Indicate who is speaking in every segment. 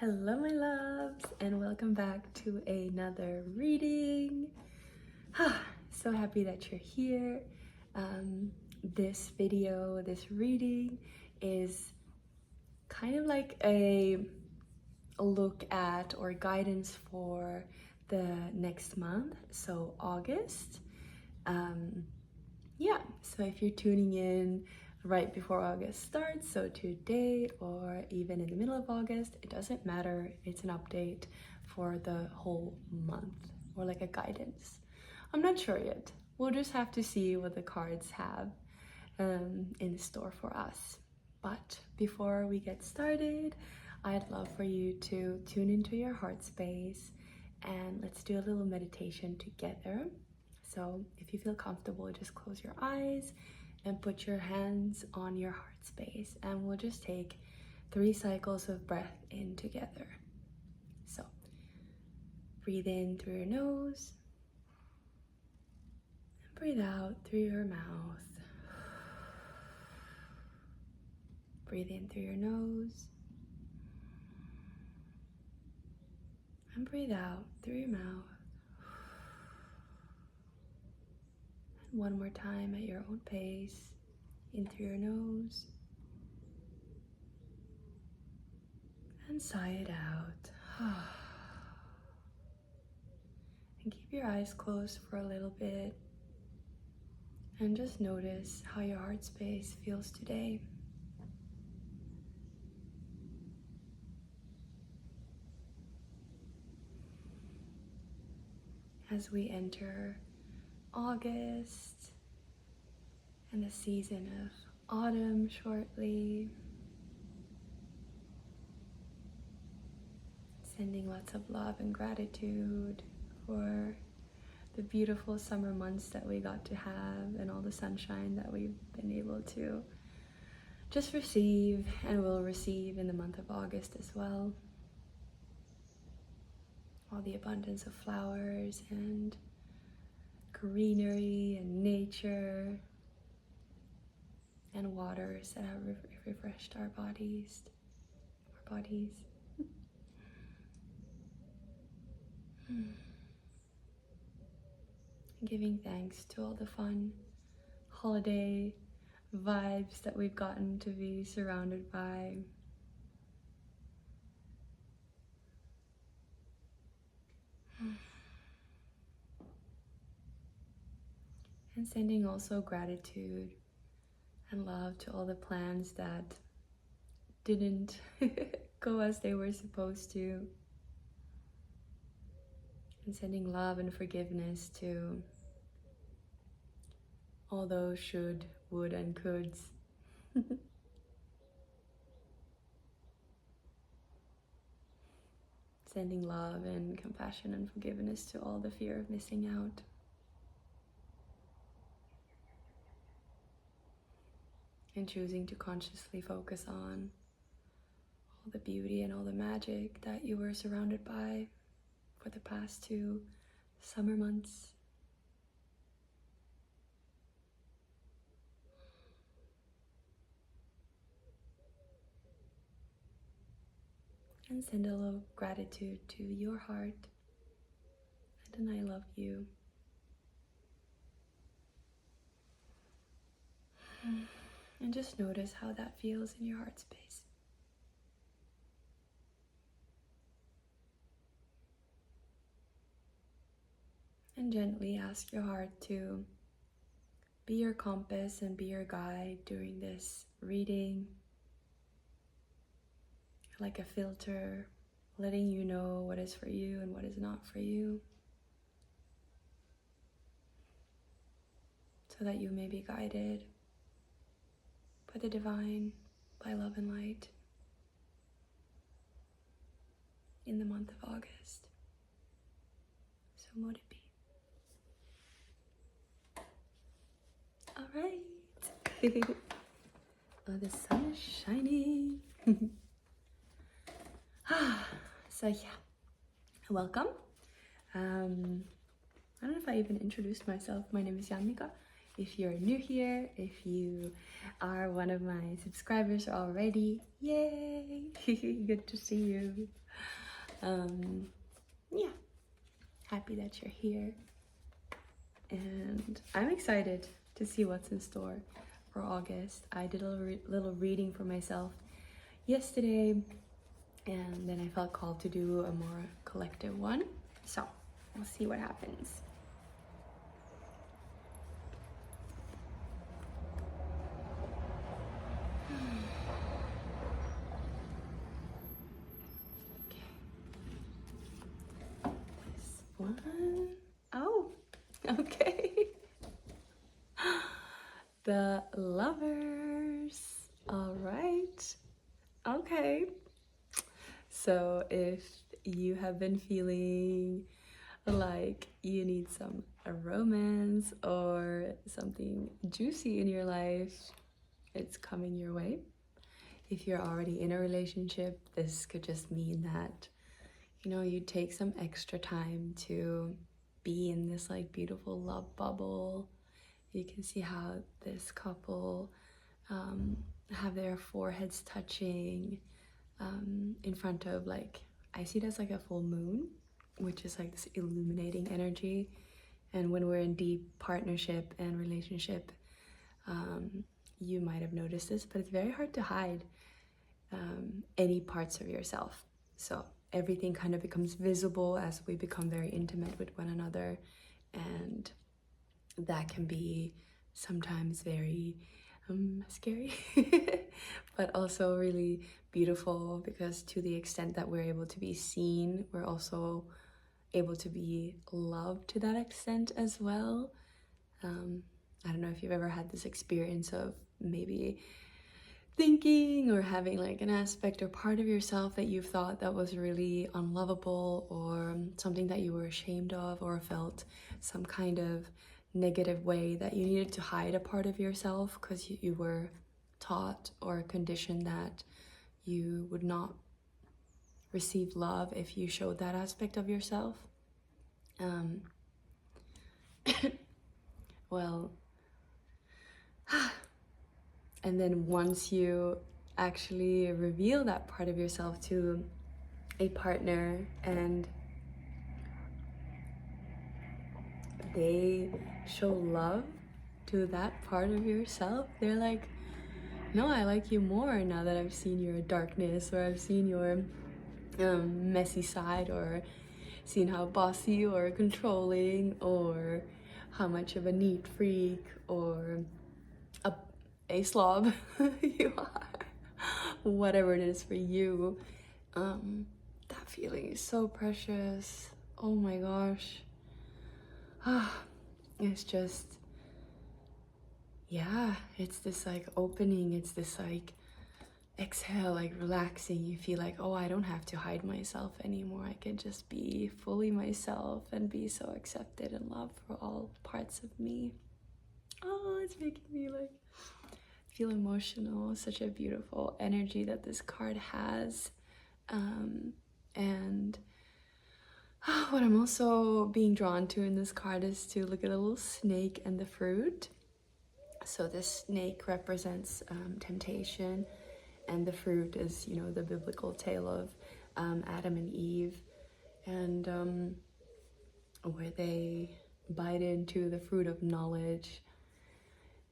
Speaker 1: Hello my loves, and welcome back to another reading. So happy that you're here. This reading is kind of like a look at or guidance for the next month, so August. So if you're tuning in right before August starts, so today or even in the middle of August, it doesn't matter. It's an update for the whole month, or like a guidance. I'm not sure yet. We'll just have to see what the cards have in store for us. But before we get started, I'd love for you to tune into your heart space and let's do a little meditation together. So if you feel comfortable, just close your eyes and put your hands on your heart space, and we'll just take 3 cycles of breath in together. So breathe in through your nose and breathe out through your mouth. Breathe in through your nose and breathe out through your mouth. And one more time at your own pace, in through your nose and sigh it out. And keep your eyes closed for a little bit and just notice how your heart space feels today. As we enter August and the season of autumn shortly, sending lots of love and gratitude for the beautiful summer months that we got to have and all the sunshine that we've been able to just receive and will receive in the month of August as well. All the abundance of flowers and greenery and nature and waters that have refreshed our bodies. Giving thanks to all the fun holiday vibes that we've gotten to be surrounded by. And sending also gratitude and love to all the plans that didn't go as they were supposed to. And sending love and forgiveness to all those should, would, and coulds. Sending love and compassion and forgiveness to all the fear of missing out. And choosing to consciously focus on all the beauty and all the magic that you were surrounded by for the past 2 summer months. And send a little gratitude to your heart and an I love you. And just notice how that feels in your heart space. And gently ask your heart to be your compass and be your guide during this reading. Like a filter, letting you know what is for you and what is not for you, so that you may be guided by the divine, by love and light in the month of August. So mote it be. All right. Oh, the sun is shining. So yeah, welcome. I don't know if I even introduced myself. My name is Jannika. if you're new here, if you are one of my subscribers already, yay! Good to see you. Yeah, happy that you're here. And I'm excited to see what's in store for August. I did a little reading for myself yesterday, and then I felt called to do a more collective one. So we'll see what happens. Okay. This one. Oh, okay. The Lovers. All right. Okay. So if you have been feeling like you need some romance or something juicy in your life, it's coming your way. If you're already in a relationship, this could just mean that, you know, you take some extra time to be in this like beautiful love bubble. You can see how this couple have their foreheads touching in front of, like, I see it as like a full moon, which is like this illuminating energy. And when we're in deep partnership and relationship, you might have noticed this, but it's very hard to hide any parts of yourself. So everything kind of becomes visible as we become very intimate with one another, and that can be sometimes very scary but also really beautiful, because to the extent that we're able to be seen, we're also able to be loved to that extent as well. I don't know if you've ever had this experience of maybe thinking or having like an aspect or part of yourself that you've thought that was really unlovable, or something that you were ashamed of, or felt some kind of negative way that you needed to hide a part of yourself because you were taught or conditioned that you would not receive love if you showed that aspect of yourself. Well, and then once you actually reveal that part of yourself to a partner and they show love to that part of yourself, they're like, no, I like you more now that I've seen your darkness, or I've seen your messy side, or seen how bossy or controlling, or how much of a neat freak or a slob you are. Whatever it is for you, that feeling is so precious. Oh my gosh. It's just, yeah, it's this like opening, it's this like exhale, like relaxing. You feel like, oh, I don't have to hide myself anymore. I can just be fully myself and be so accepted and loved for all parts of me. Oh, it's making me like feel emotional. Such a beautiful energy that this card has. And what I'm also being drawn to in this card is to look at a little snake and the fruit. So this snake represents temptation, and the fruit is, you know, the biblical tale of Adam and Eve, and where they bite into the fruit of knowledge,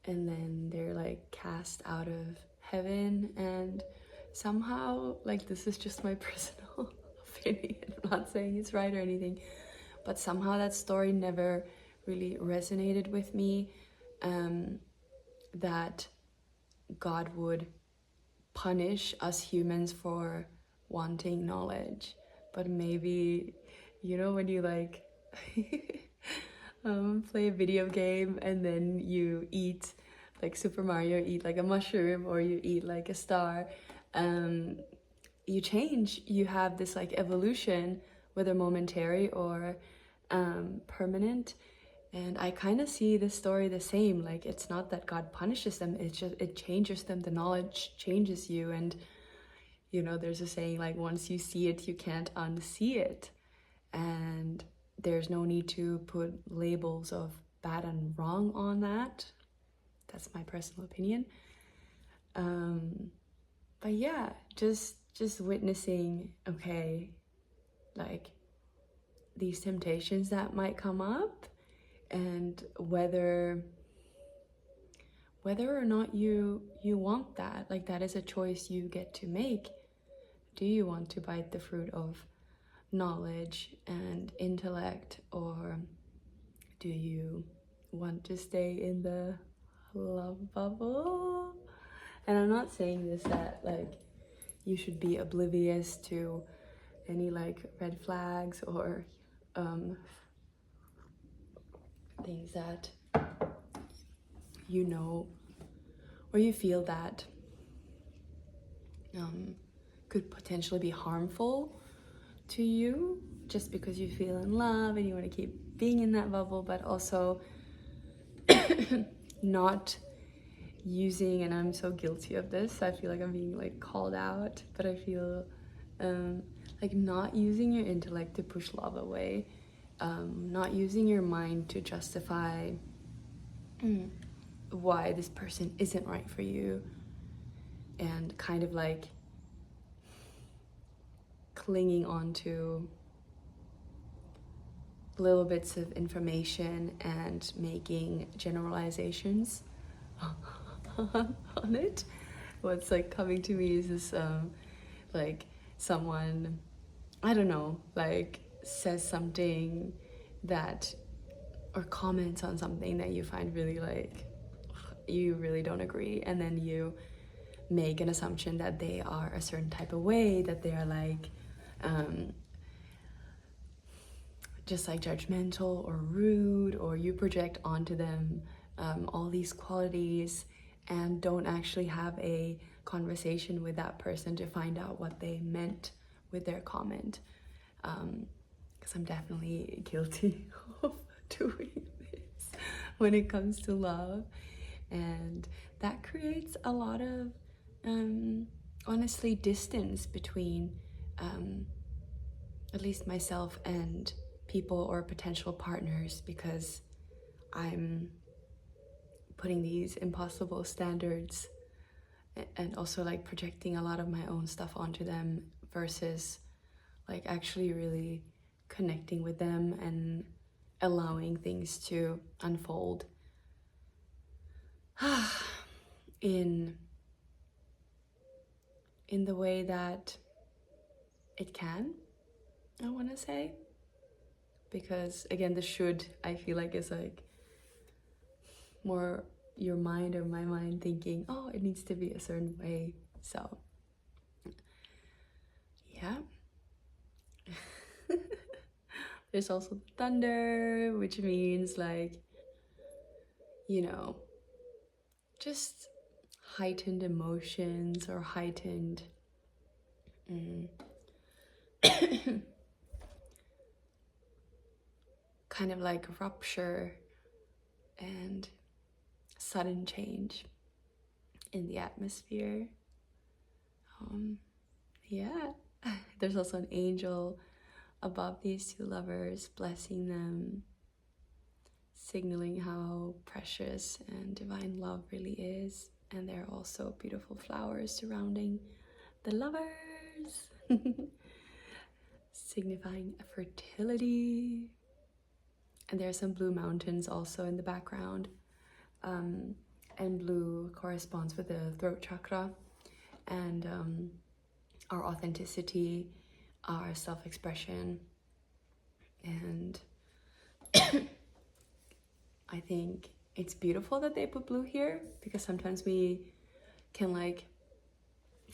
Speaker 1: and then they're like cast out of heaven. And somehow, like, this is just my personal opinion, I'm not saying it's right or anything, but somehow that story never really resonated with me, that God would punish us humans for wanting knowledge. But maybe, you know, when you like play a video game and then you eat like Super Mario, eat like a mushroom, or you eat like a star, you change, you have this like evolution, whether momentary or permanent. And I kind of see this story the same. Like, it's not that God punishes them, it's just it changes them. The knowledge changes you. And, you know, there's a saying like, once you see it, you can't unsee it. And there's no need to put labels of bad and wrong on that. That's my personal opinion. But yeah, just witnessing, okay, like these temptations that might come up, and whether or not you want that. Like, that is a choice you get to make. Do you want to bite the fruit of knowledge and intellect, or do you want to stay in the love bubble? And I'm not saying this that like you should be oblivious to any like red flags or things that you know or you feel that could potentially be harmful to you, just because you feel in love and you want to keep being in that bubble, but also not using, and I'm so guilty of this, I feel like I'm being like called out, but I feel like not using your intellect to push love away, not using your mind to justify why this person isn't right for you, and kind of like clinging on to little bits of information and making generalizations on it. What's like coming to me is this like someone, I don't know, like says something that, or comments on something that you find really like, you really don't agree, and then you make an assumption that they are a certain type of way, that they are like just like judgmental or rude, or you project onto them all these qualities and don't actually have a conversation with that person to find out what they meant with their comment. Because I'm definitely guilty of doing this when it comes to love, and that creates a lot of honestly distance between at least myself and people or potential partners, because I'm putting these impossible standards and also like projecting a lot of my own stuff onto them, versus like actually really connecting with them and allowing things to unfold in the way that it can, I want to say. Because again, the should, I feel like, is like more your mind or my mind thinking, oh, it needs to be a certain way. So yeah. There's also the thunder, which means like, you know, just heightened emotions or heightened kind of like rupture and sudden change in the atmosphere. Yeah. There's also an angel above these two lovers, blessing them, signaling how precious and divine love really is. And there are also beautiful flowers surrounding the lovers, signifying fertility. And there are some blue mountains also in the background. And blue corresponds with the throat chakra and our authenticity, our self-expression. And I think it's beautiful that they put blue here, because sometimes we can like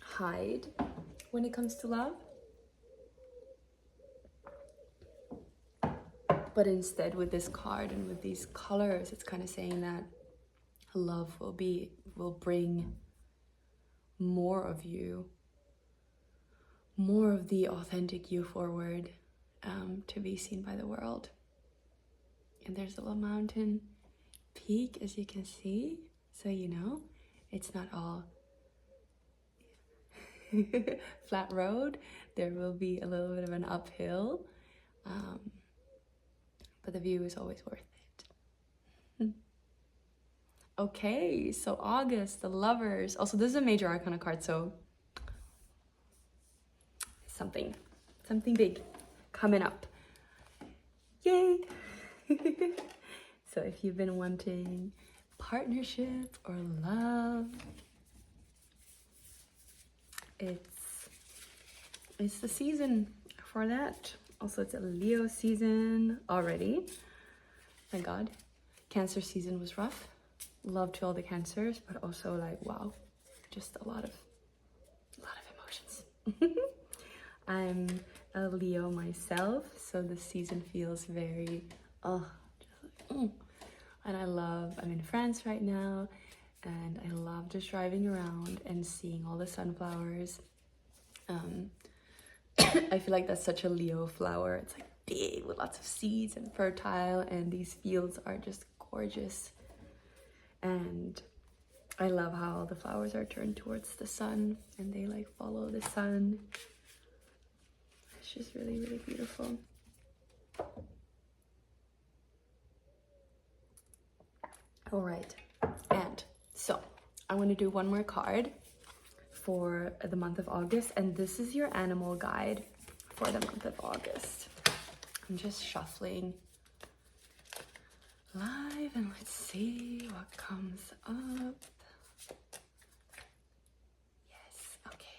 Speaker 1: hide when it comes to love. But instead, with this card and with these colors, it's kind of saying that love will bring more of you, more of the authentic you forward, to be seen by the world. And there's a little mountain peak, as you can see, so you know it's not all flat road. There will be a little bit of an uphill, but the view is always worth it. Okay, so August, the Lovers. Also, this is a major arcana card, so something big coming up. Yay! So if you've been wanting partnership or love, it's the season for that. Also, it's a Leo season already. Thank God. Cancer season was rough. Love to all the Cancers, but also like, wow, just a lot of emotions. I'm a Leo myself, so the season feels very, and I'm in France right now, and I love just driving around and seeing all the sunflowers. I feel like that's such a Leo flower. It's like big with lots of seeds and fertile, and these fields are just gorgeous. And I love how all the flowers are turned towards the sun and they like follow the sun. It's just really, really beautiful. All right, and so I want to do one more card for the month of August, and this is your animal guide for the month of August. I'm just shuffling live and let's see what comes up. Yes, okay.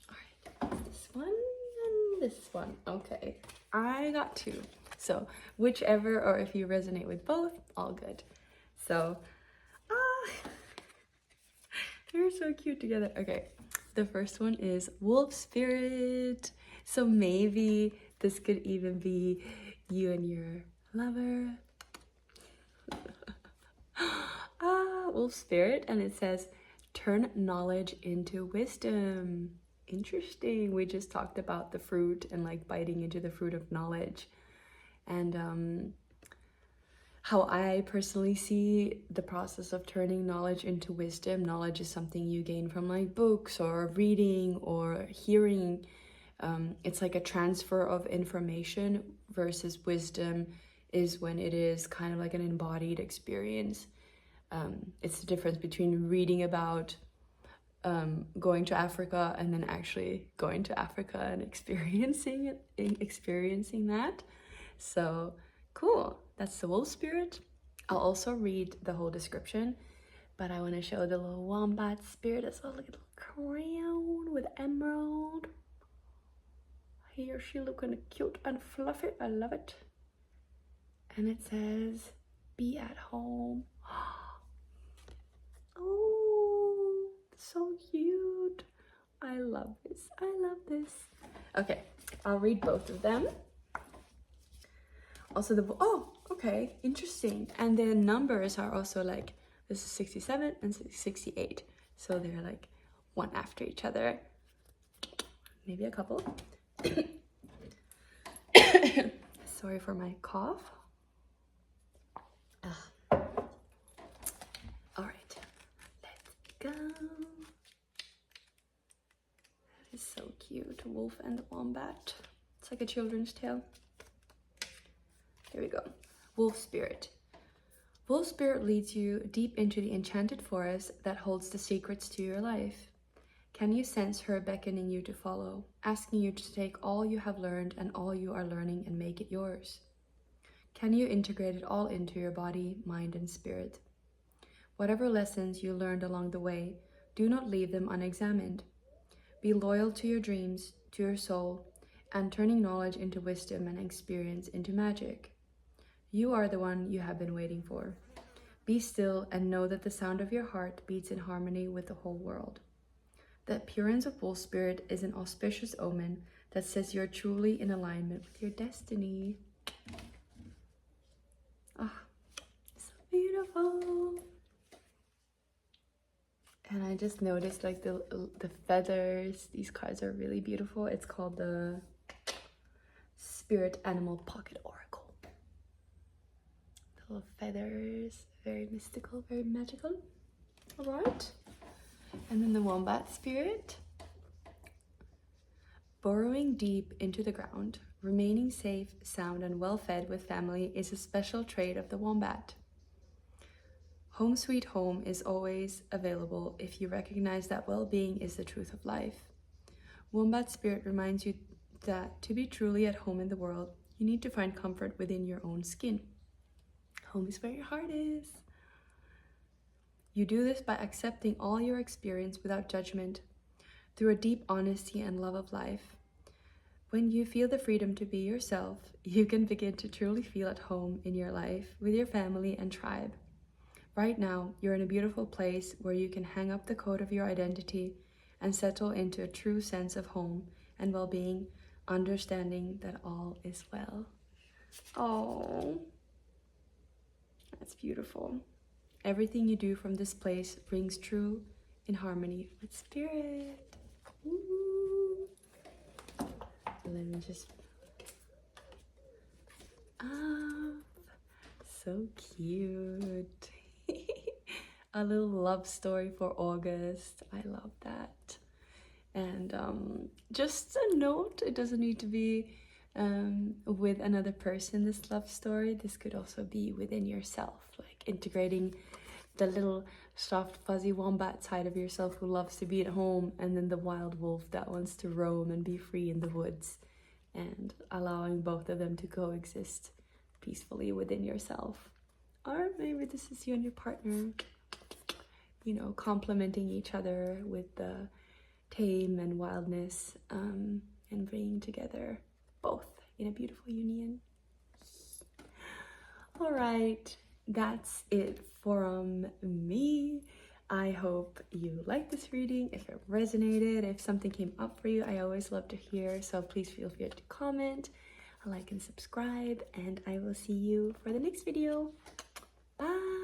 Speaker 1: All right, this one and this one. Okay, I got two. So whichever, or if you resonate with both, all good. So, they're so cute together. Okay, the first one is Wolf Spirit. So maybe this could even be you and your lover. Wolf Spirit, and it says, turn knowledge into wisdom. Interesting. We just talked about the fruit and like biting into the fruit of knowledge. And how I personally see the process of turning knowledge into wisdom. Knowledge is something you gain from like books or reading or hearing. It's like a transfer of information, versus wisdom is when it is kind of like an embodied experience. It's the difference between reading about going to Africa and then actually going to Africa and experiencing that. So cool. That's the Wolf Spirit. I'll also read the whole description, but I want to show the little Wombat Spirit as well. Look at the crown with emerald. He or she looking cute and fluffy. I love it. And it says, be at home. Oh, so cute. I love this. I love this. Okay, I'll read both of them. Also okay, interesting. And the numbers are also like, this is 67 and 68. So they're like one after each other. Maybe a couple. Sorry for my cough. All right, let's go. That is so cute. Wolf and the Wombat. It's like a children's tale. Here we go. Wolf Spirit. Wolf Spirit leads you deep into the enchanted forest that holds the secrets to your life. Can you sense her beckoning you to follow, asking you to take all you have learned and all you are learning and make it yours? Can you integrate it all into your body, mind, and spirit? Whatever lessons you learned along the way, do not leave them unexamined. Be loyal to your dreams, to your soul, and turning knowledge into wisdom and experience into magic. You are the one you have been waiting for. Be still and know that the sound of your heart beats in harmony with the whole world. The appearance of Wolf Spirit is an auspicious omen that says you're truly in alignment with your destiny. Ah, so beautiful. And I just noticed like the feathers. These cards are really beautiful. It's called the Spirit Animal Pocket Oracle. The little feathers, very mystical, very magical. All right. And then the Wombat Spirit. Burrowing deep into the ground, Remaining safe, sound, and well-fed with family is a special trait of the wombat. Home sweet home is always available if you recognize that well-being is the truth of life. Wombat spirit reminds you that to be truly at home in the world, you need to find comfort within your own skin. Home is where your heart is. You do this by accepting all your experience without judgment, through a deep honesty and love of life. When you feel the freedom to be yourself, you can begin to truly feel at home in your life with your family and tribe. Right now, you're in a beautiful place where you can hang up the coat of your identity and settle into a true sense of home and well-being, understanding that all is well. Oh, that's beautiful. Everything you do from this place rings true in harmony with spirit. Ooh. Let me just... so cute. A little love story for August. I love that. And just a note, it doesn't need to be with another person, this love story. This could also be within yourself, like integrating the little soft fuzzy wombat side of yourself who loves to be at home, and then the wild wolf that wants to roam and be free in the woods, and allowing both of them to coexist peacefully within yourself. Or maybe this is you and your partner, you know, complementing each other with the tame and wildness, and bringing together both in a beautiful union. All right, that's it from me. I hope you liked this reading, if it resonated, if something came up for you. I always love to hear, so please feel free to comment, like, and subscribe, and I will see you for the next video. Bye!